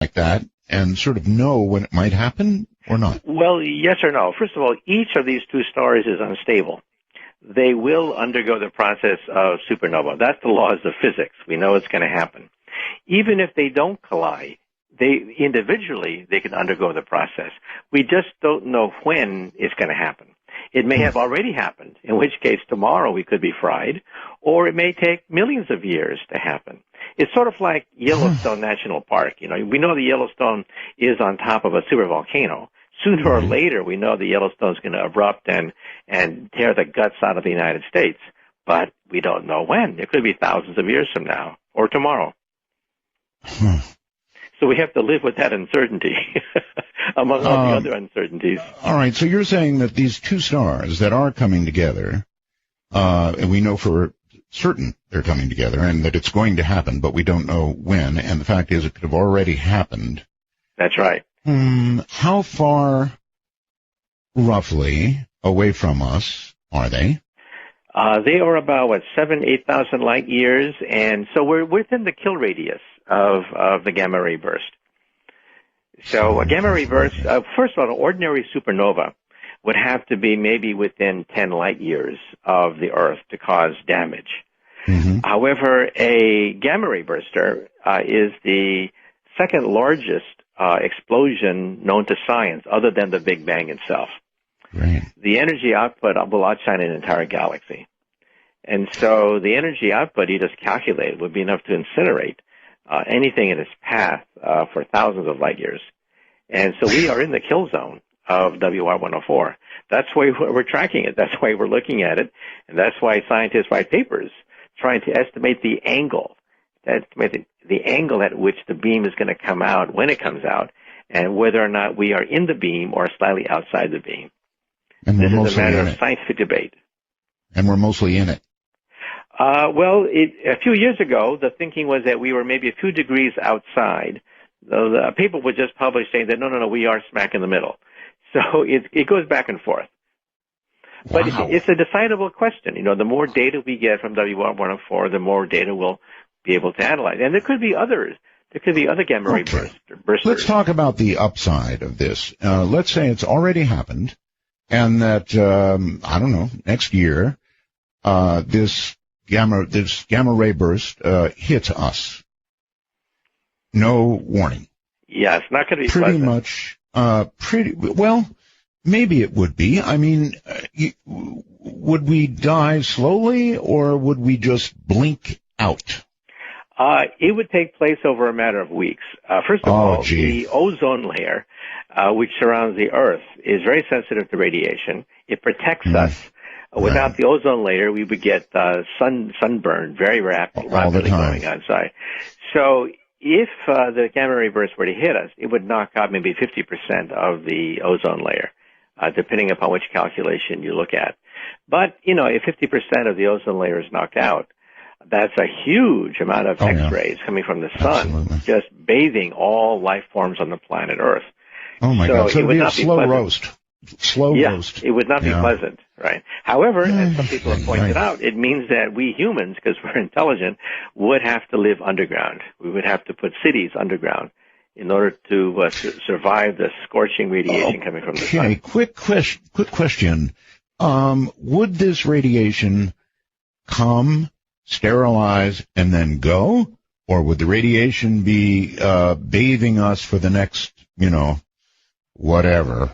like that and sort of know when it might happen or not? Well, yes or no. First of all, each of these two stars is unstable. They will undergo the process of supernova. That's the laws of physics. We know it's going to happen. Even if they don't collide, they individually can undergo the process. We just don't know when it's going to happen. It may have already happened, in which case tomorrow we could be fried, or it may take millions of years to happen. It's sort of like Yellowstone National Park. You know, we know the Yellowstone is on top of a supervolcano. Sooner or later, we know the Yellowstone's going to erupt and tear the guts out of the United States, but we don't know when. It could be thousands of years from now or tomorrow. So we have to live with that uncertainty, among all the other uncertainties. All right, so you're saying that these two stars that are coming together, and we know for certain they're coming together and that it's going to happen, but we don't know when, and the fact is it could have already happened. That's right. How far, roughly, away from us are they? They are about, 8,000 light years, and so we're within the kill radius of the gamma ray burst. So a gamma ray burst, first of all, an ordinary supernova would have to be maybe within 10 light years of the Earth to cause damage. However, a gamma ray burster is the second largest explosion known to science, other than the Big Bang itself. Right. The energy output will outshine an entire galaxy. And so the energy output, you just calculate, would be enough to incinerate anything in its path for thousands of light years. And so we are in the kill zone of WR104. That's why we're tracking it. That's why we're looking at it. And that's why scientists write papers trying to estimate the angle, the angle at which the beam is going to come out when it comes out, and whether or not we are in the beam or slightly outside the beam. And this is a matter of scientific debate. And we're mostly in it. A few years ago, the thinking was that we were maybe a few degrees outside. The paper was just published saying that, no, we are smack in the middle. So it goes back and forth. But it's a decidable question. You know, the more data we get from WR104, the more data we'll be able to analyze. And there could be others. There could be other gamma ray bursters. Let's talk about the upside of this. Let's say it's already happened, and that, next year, this gamma ray burst hits us. No warning. Yeah, it's not going to be pretty pleasant. much. Well, maybe it would be. I mean, would we die slowly, or would we just blink out? It would take place over a matter of weeks. First of all, the ozone layer, which surrounds the Earth, is very sensitive to radiation. It protects us. Without the ozone layer, we would get sunburn very rapidly going outside. So if the gamma ray burst were to hit us, it would knock out maybe 50% of the ozone layer, depending upon which calculation you look at. But, if 50% of the ozone layer is knocked out, that's a huge amount of X-rays coming from the sun, just bathing all life forms on the planet Earth. Oh, my God. So it would be a slow roast. Roast. It would not be pleasant, right? However, as some people have pointed out, it means that we humans, because we're intelligent, would have to live underground. We would have to put cities underground in order to survive the scorching radiation coming from the sun. Okay, quick question. Would this radiation come, sterilize, and then go? Or would the radiation be bathing us for the next, whatever?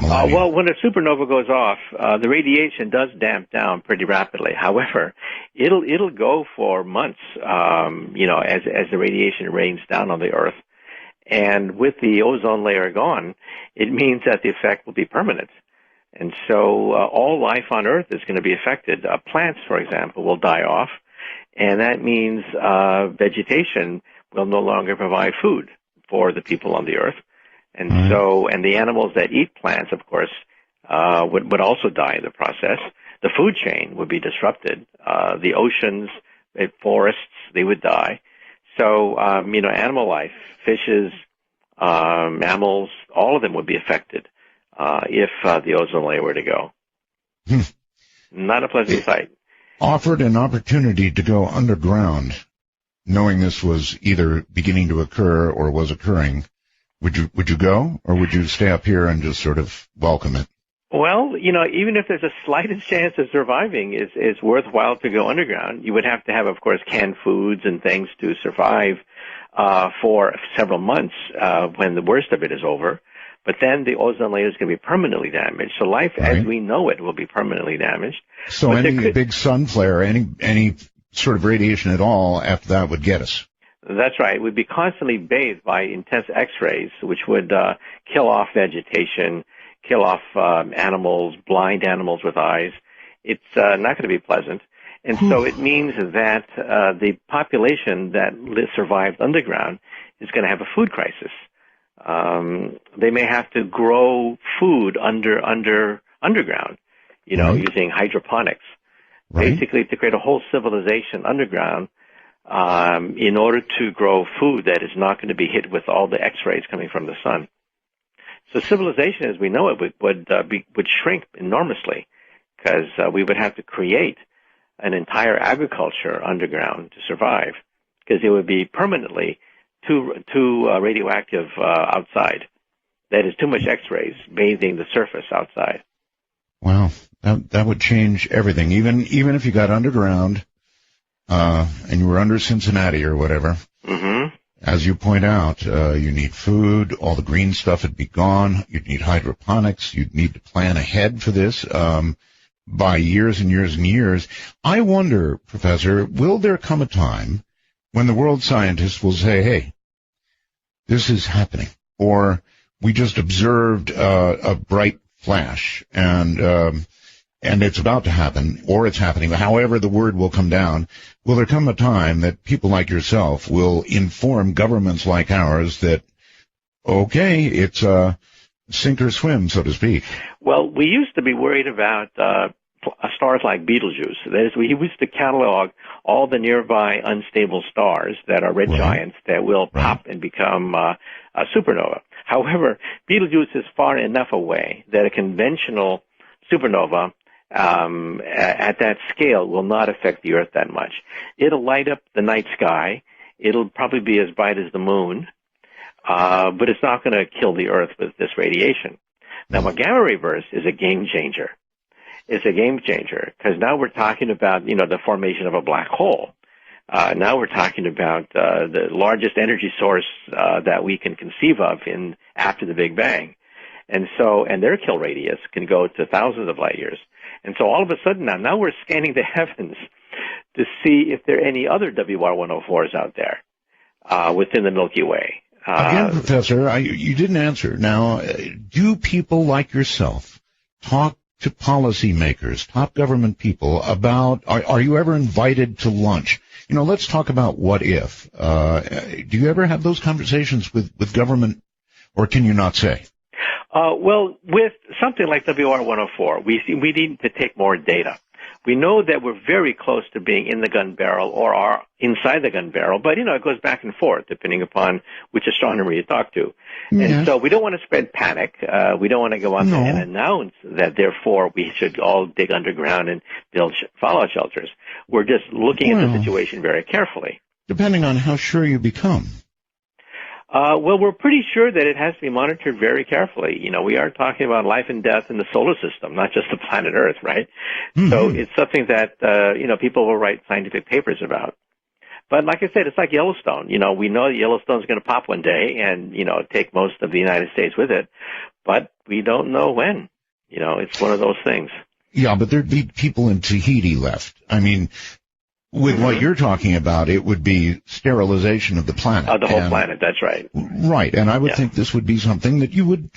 Well, when a supernova goes off, the radiation does damp down pretty rapidly. However, it'll go for months, as the radiation rains down on the Earth. And with the ozone layer gone, it means that the effect will be permanent. And so all life on Earth is going to be affected. Plants, for example, will die off, and that means vegetation will no longer provide food for the people on the Earth. And and the animals that eat plants, of course, would also die in the process. The food chain would be disrupted. The oceans, the forests, they would die. So, animal life, fishes, mammals, all of them would be affected if the ozone layer were to go. Not a pleasant sight. Offered an opportunity to go underground. knowing this was either beginning to occur or was occurring, would you go, or would you stay up here and just sort of welcome it? Well, even if there's a slightest chance of surviving, it's worthwhile to go underground. You would have to have, of course, canned foods and things to survive for several months when the worst of it is over. But then the ozone layer is going to be permanently damaged. So life as we know it will be permanently damaged. So any big sun flare, any sort of radiation at all after that would get us. That's right. We'd be constantly bathed by intense X-rays, which would kill off vegetation, kill off animals, blind animals with eyes. It's not going to be pleasant. And so it means that the population that survived underground is going to have a food crisis. They may have to grow food underground, using hydroponics, basically to create a whole civilization underground in order to grow food that is not going to be hit with all the X-rays coming from the sun. So civilization, as we know it, would shrink enormously because we would have to create an entire agriculture underground to survive because it would be permanently too radioactive outside. That is too much X-rays bathing the surface outside. Wow, that would change everything. Even if you got underground and you were under Cincinnati or whatever. Mm-hmm. As you point out, you need food. All the green stuff would be gone. You'd need hydroponics. You'd need to plan ahead for this by years and years and years. I wonder, Professor, will there come a time when the world scientists will say, hey, this is happening, or we just observed a bright flash and it's about to happen, or it's happening, however the word will come down. Will there come a time that people like yourself will inform governments like ours that, okay, it's sink or swim, so to speak? Well, we used to be worried about stars like Betelgeuse. That is, we used to catalog all the nearby unstable stars that are red giants that will pop and become a supernova. However, Betelgeuse is far enough away that a conventional supernova at that scale will not affect the Earth that much. It'll light up the night sky. It'll probably be as bright as the moon, but it's not going to kill the Earth with this radiation. Now, a gamma ray burst is a game changer. It's a game changer because now we're talking about, the formation of a black hole. Now we're talking about the largest energy source that we can conceive of after the Big Bang. And their kill radius can go to thousands of light years. And so all of a sudden now we're scanning the heavens to see if there are any other WR104s out there within the Milky Way. Again, Professor, you didn't answer. Now, do people like yourself talk to policymakers, top government people about, are you ever invited to lunch? Let's talk about what if. Do you ever have those conversations with government, or can you not say? Well, with something like WR104, we need to take more data. We know that we're very close to being in the gun barrel or are inside the gun barrel, but, it goes back and forth depending upon which astronomer you talk to. Yes. And so we don't want to spread panic. We don't want to go out there and announce that, therefore, we should all dig underground and build fallout shelters. We're just looking at the situation very carefully. Depending on how sure you become. Well, we're pretty sure that it has to be monitored very carefully. We are talking about life and death in the solar system, not just the planet Earth, right? Mm-hmm. So it's something that, people will write scientific papers about. But like I said, it's like Yellowstone. We know that Yellowstone's going to pop one day and, take most of the United States with it. But we don't know when. It's one of those things. Yeah, but there'd be people in Tahiti left. I mean, with what you're talking about, it would be sterilization of the planet. Of the whole planet, that's right. Right, and I would think this would be something that you would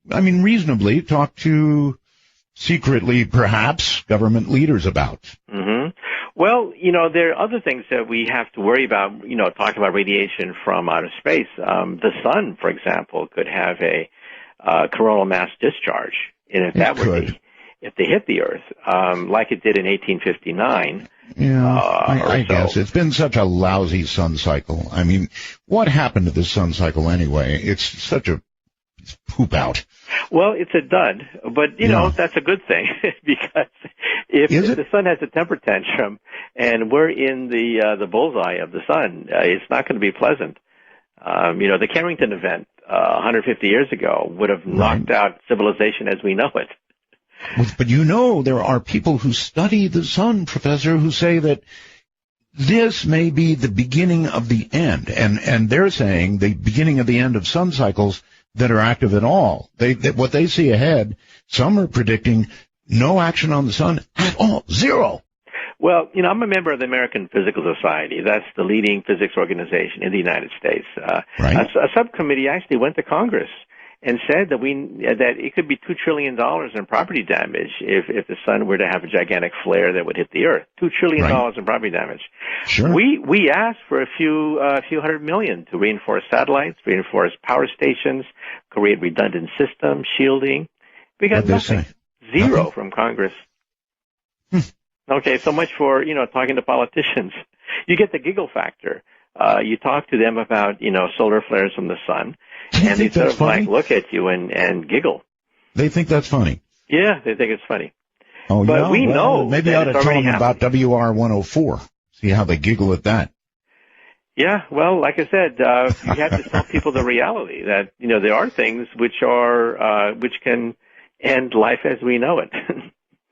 reasonably talk to secretly, perhaps, government leaders about. Mm-hmm. Well, there are other things that we have to worry about, talking about radiation from outer space. The sun, for example, could have a coronal mass discharge. And if they hit the Earth, like it did in 1859. Yeah, I guess. It's been such a lousy sun cycle. I mean, what happened to this sun cycle anyway? It's such a poop out. Well, it's a dud, but you know that's a good thing because if the sun has a temper tantrum and we're in the bullseye of the sun, it's not going to be pleasant. The Carrington event 150 years ago would have knocked out civilization as we know it. But there are people who study the sun, Professor, who say that this may be the beginning of the end, and they're saying the beginning of the end of sun cycles that are active at all. What they see ahead, some are predicting no action on the sun at all, zero. Well, I'm a member of the American Physical Society. That's the leading physics organization in the United States. A subcommittee actually went to Congress and said that it could be $2 trillion in property damage if the sun were to have a gigantic flare that would hit the Earth. $2 trillion in property damage. Sure. We asked for a few $100 million to reinforce satellites, reinforce power stations, create redundant systems, shielding. We got nothing. Zero from Congress. Okay, so much for, talking to politicians. You get the giggle factor. You talk to them about, solar flares from the sun, and they sort of look at you and giggle. They think that's funny. Yeah, they think it's funny. Oh, but yeah? we know maybe I ought to tell them about WR104. See how they giggle at that. Yeah, well, like I said, you have to tell people the reality that, there are things which can end life as we know it.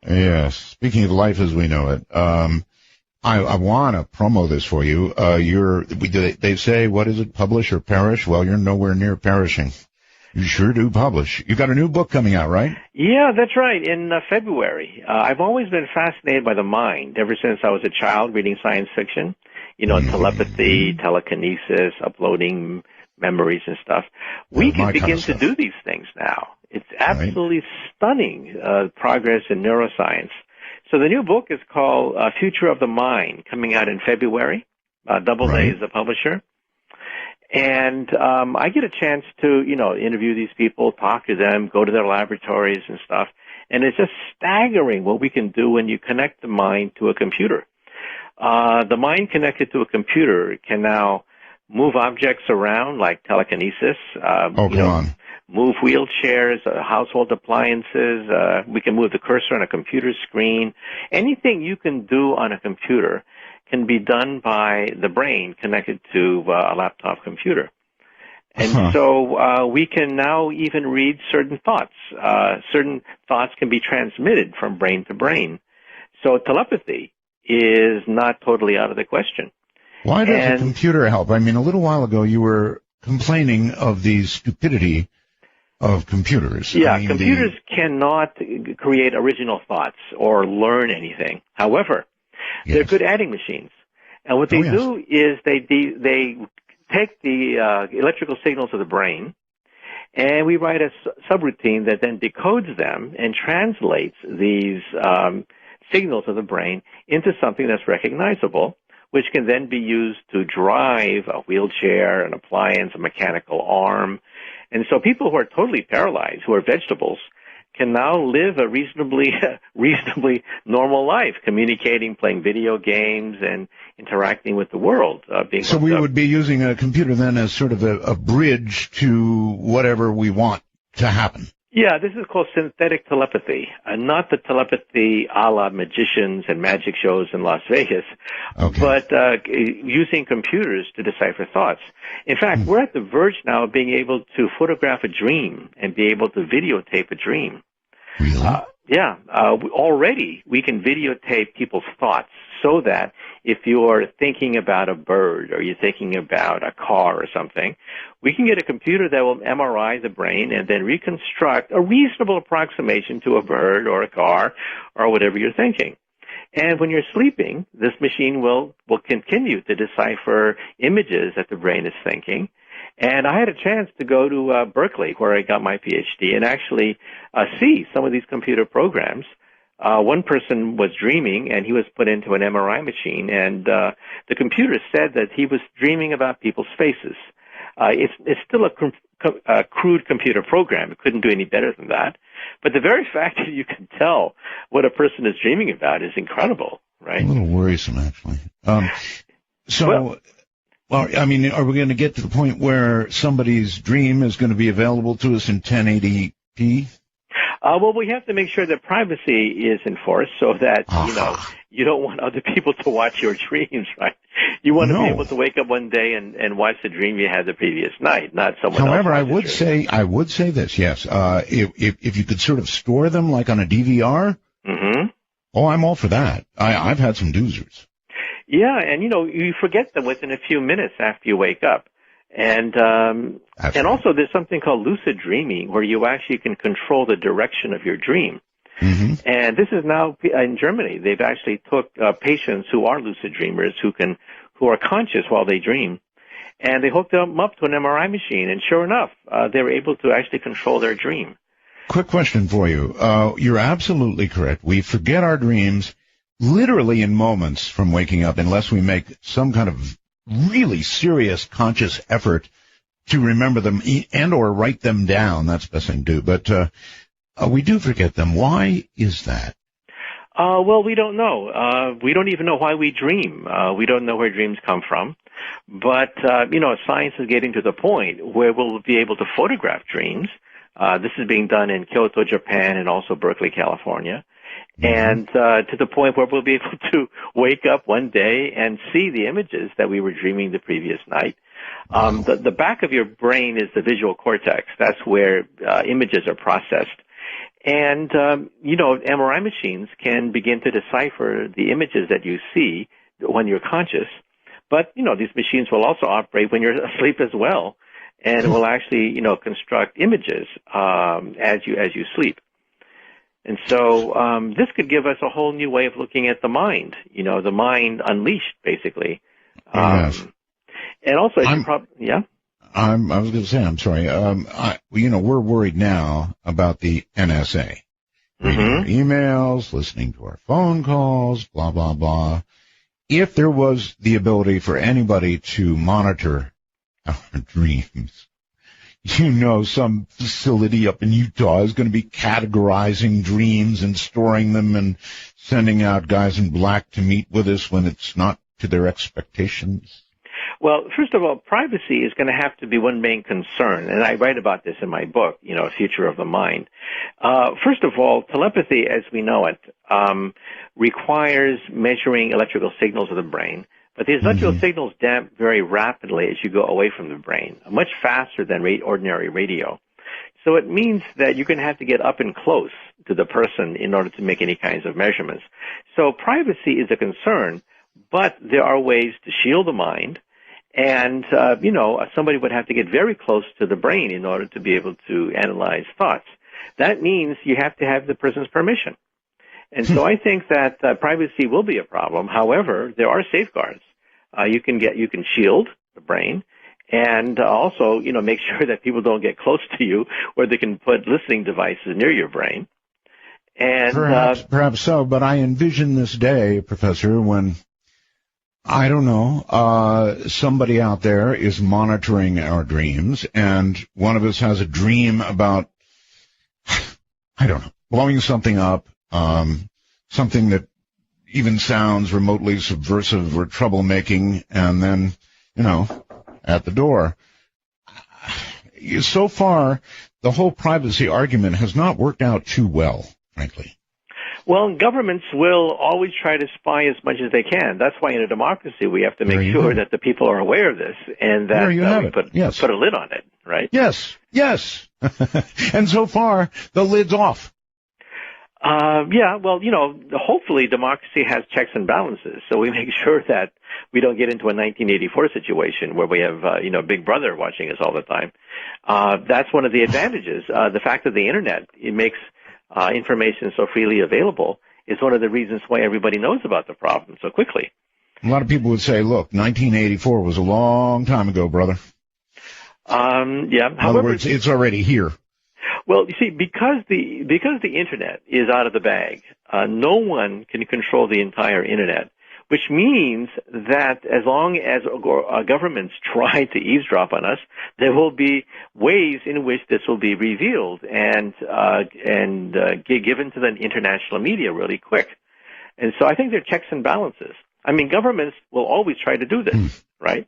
Yes. Speaking of life as we know it, I want to promo this for you. They say, what is it, publish or perish? Well, you're nowhere near perishing. You sure do publish. You got a new book coming out, right? Yeah, that's right. In February. I've always been fascinated by the mind ever since I was a child reading science fiction. Telepathy, telekinesis, uploading memories and stuff. We can begin to do these things now. It's absolutely stunning progress in neuroscience. So the new book is called Future of the Mind, coming out in February. Doubleday is the publisher. And I get a chance to, interview these people, talk to them, go to their laboratories and stuff. And it's just staggering what we can do when you connect the mind to a computer. The mind connected to a computer can now move objects around like telekinesis. Move wheelchairs, household appliances. We can move the cursor on a computer screen. Anything you can do on a computer can be done by the brain connected to a laptop computer. And so we can now even read certain thoughts. Certain thoughts can be transmitted from brain to brain. So telepathy is not totally out of the question. Why does a computer help? I mean, a little while ago you were complaining of the stupidity of computers. Yeah, computers cannot create original thoughts or learn anything. However, they're good adding machines. And what they do is they take the electrical signals of the brain, and we write a subroutine that then decodes them and translates these signals of the brain into something that's recognizable, which can then be used to drive a wheelchair, an appliance, a mechanical arm. And so people who are totally paralyzed, who are vegetables, can now live a reasonably normal life, communicating, playing video games, and interacting with the world. So we would be using a computer then as sort of a bridge to whatever we want to happen. Yeah, this is called synthetic telepathy, not the telepathy a la magicians and magic shows in Las Vegas, but using computers to decipher thoughts. In fact, we're at the verge now of being able to photograph a dream and be able to videotape a dream. Really? Already we can videotape people's thoughts so that if you're thinking about a bird or you're thinking about a car or something, we can get a computer that will MRI the brain and then reconstruct a reasonable approximation to a bird or a car or whatever you're thinking. And when you're sleeping, this machine will continue to decipher images that the brain is thinking. And I had a chance to go to Berkeley, where I got my PhD, and actually see some of these computer programs. One person was dreaming, and he was put into an MRI machine, and the computer said that he was dreaming about people's faces. It's still a crude computer program. It couldn't do any better than that. But the very fact that you can tell what a person is dreaming about is incredible, right? A little worrisome, actually. Well, I mean, are we going to get to the point where somebody's dream is going to be available to us in 1080p? Well, we have to make sure that privacy is enforced so that, you don't want other people to watch your dreams, right? You want to be able to wake up one day and watch the dream you had the previous night, not someone else. However, I would say this, yes. If you could sort of store them like on a DVR, oh, I'm all for that. I've had some doozers. Yeah, and you forget them within a few minutes after you wake up. And also there's something called lucid dreaming where you actually can control the direction of your dream. And this is now in Germany. They've actually took patients who are lucid dreamers who are conscious while they dream, and they hooked them up to an MRI machine, and sure enough, they were able to actually control their dream. Quick question for you. You're absolutely correct. We forget our dreams literally in moments from waking up unless we make some kind of really serious conscious effort to remember them and or write them down. That's the best thing to do. But we do forget them. Why is that? Well, we don't know. We don't even know why we dream. We don't know where dreams come from. But, science is getting to the point where we'll be able to photograph dreams. This is being done in Kyoto, Japan, and also Berkeley, California. And to the point where we'll be able to wake up one day and see the images that we were dreaming the previous night. The back of your brain is the visual cortex. That's where images are processed. And, MRI machines can begin to decipher the images that you see when you're conscious. But, these machines will also operate when you're asleep as well. And it will actually, construct images as you sleep. And so this could give us a whole new way of looking at the mind, the mind unleashed, basically. Yes. And also, I was going to say, I'm sorry. We're worried now about the NSA. Reading our emails, listening to our phone calls, blah, blah, blah. If there was the ability for anybody to monitor our dreams, some facility up in Utah is going to be categorizing dreams and storing them and sending out guys in black to meet with us when it's not to their expectations. Well, first of all, privacy is going to have to be one main concern, and I write about this in my book, Future of the Mind. First of all, telepathy, as we know it, requires measuring electrical signals of the brain. But these electrical signals damp very rapidly as you go away from the brain, much faster than ordinary radio. So it means that you're going to have to get up and close to the person in order to make any kinds of measurements. So privacy is a concern, but there are ways to shield the mind. And, somebody would have to get very close to the brain in order to be able to analyze thoughts. That means you have to have the person's permission. And so I think that privacy will be a problem. However, there are safeguards. You can shield the brain and also, make sure that people don't get close to you where they can put listening devices near your brain. And perhaps so, but I envision this day, Professor, when I don't know, somebody out there is monitoring our dreams, and one of us has a dream about, I don't know, blowing something up, something that even sounds remotely subversive or troublemaking, and then, at the door. So far, the whole privacy argument has not worked out too well, frankly. Well, governments will always try to spy as much as they can. That's why in a democracy we have to make sure that the people are aware of this and that we put a lid on it, right? Yes. And so far, the lid's off. Hopefully democracy has checks and balances, so we make sure that we don't get into a 1984 situation where we have, Big Brother watching us all the time. That's one of the advantages. The fact that the Internet, it makes information so freely available is one of the reasons why everybody knows about the problem so quickly. A lot of people would say, look, 1984 was a long time ago, brother. In other words, it's already here. Well, you see, because the Internet is out of the bag, no one can control the entire Internet, which means that as long as governments try to eavesdrop on us, there will be ways in which this will be revealed and given to the international media really quick. And so I think there are checks and balances. I mean, governments will always try to do this, right?